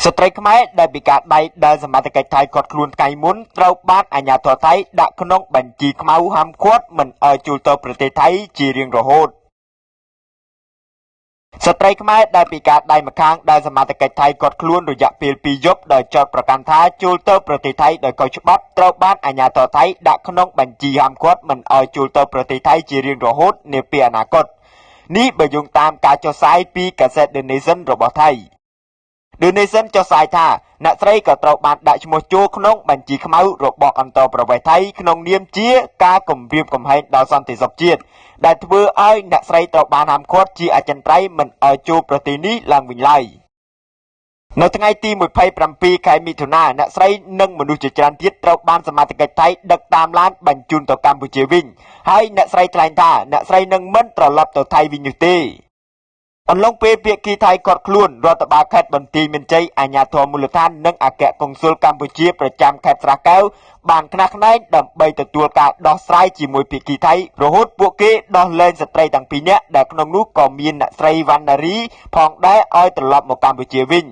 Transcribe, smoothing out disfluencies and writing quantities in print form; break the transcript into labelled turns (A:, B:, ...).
A: ស្ត្រីខ្មែរដែលពិការដៃដែលសមត្ថកិច្ចថៃគាត់ខ្លួនថ្ងៃមុនត្រូវបានអាជ្ញាធរថៃដាក់ក្នុងបញ្ជីខ្មៅហាមឃាត់មិនឲ្យចូលទៅប្រទេសថៃជារៀងរហូតស្ត្រីខ្មែរដែលពិការដៃម្ខាងដែលសមត្ថកិច្ចថៃគាត់ខ្លួនរយៈពេល2យប់ដោយចោទប្រកាន់ថាចូលទៅប្រទេសថៃដោយខុសច្បាប់ត្រូវបានអាជ្ញាធរថៃដាក់ក្នុងបញ្ជីហាមឃាត់មិនឲ្យចូលទៅប្រទេសថៃជារៀងរហូតនាពេលអនាគតនេះបើយោងតាមការចុះផ្សាយពីកាសែត The Nation របស់ថៃThe Nation ចុះផ្សាយថាអ្នកស្រីក៏ត្រូវបានដាក់ឈ្មោះចូលក្នុងបញ្ជីខ្មៅរបស់អន្តរប្រវេសន៍ថៃក្នុងនាមជាការគំរាមកំហែងដល់សន្តិសុខជាតិដែលធ្វើឲ្យអ្នកស្រីត្រូវបានហាមឃាត់ជាអចិន្ត្រៃយ៍មិនឲ្យចូលប្រទេសនេះឡើងវិញឡើយនៅថ្ងៃទី27ខែមិថុនាអ្នកស្រីនិងមនុស្សជាច្រើនទៀតត្រូវបានសមត្ថកិច្ចថៃដឹកតាមឡានបញ្ជូនទៅកម្ពុជាវិញហើយអ្នកស្រីថ្លែងថាអ្នកស្រីនឹងមិនត្រឡប់ទៅថៃវិញនោះទេអំឡុងពេលភាគីថៃគាត់ខ្លួនរដ្ឋបាលខេត្តបន្ទាយមានជ័យអាជ្ញាធរមូលដ្ឋាននិងអគ្គកុងស៊ុលកម្ពុជាប្រចាំខេត្តស្រះកែវបានខ្នះខ្នែងដើម្បីទទួលការដោះស្រាយជាមួយភាគីថៃរហូតពួកគេដោះលែងស្ត្រីទាំងពីរនាក់ដែលក្នុងនោះក៏មានអ្នកស្រីវណ្ណារីផងដែរឲ្យត្រឡប់មកកម្ពុជាវិញ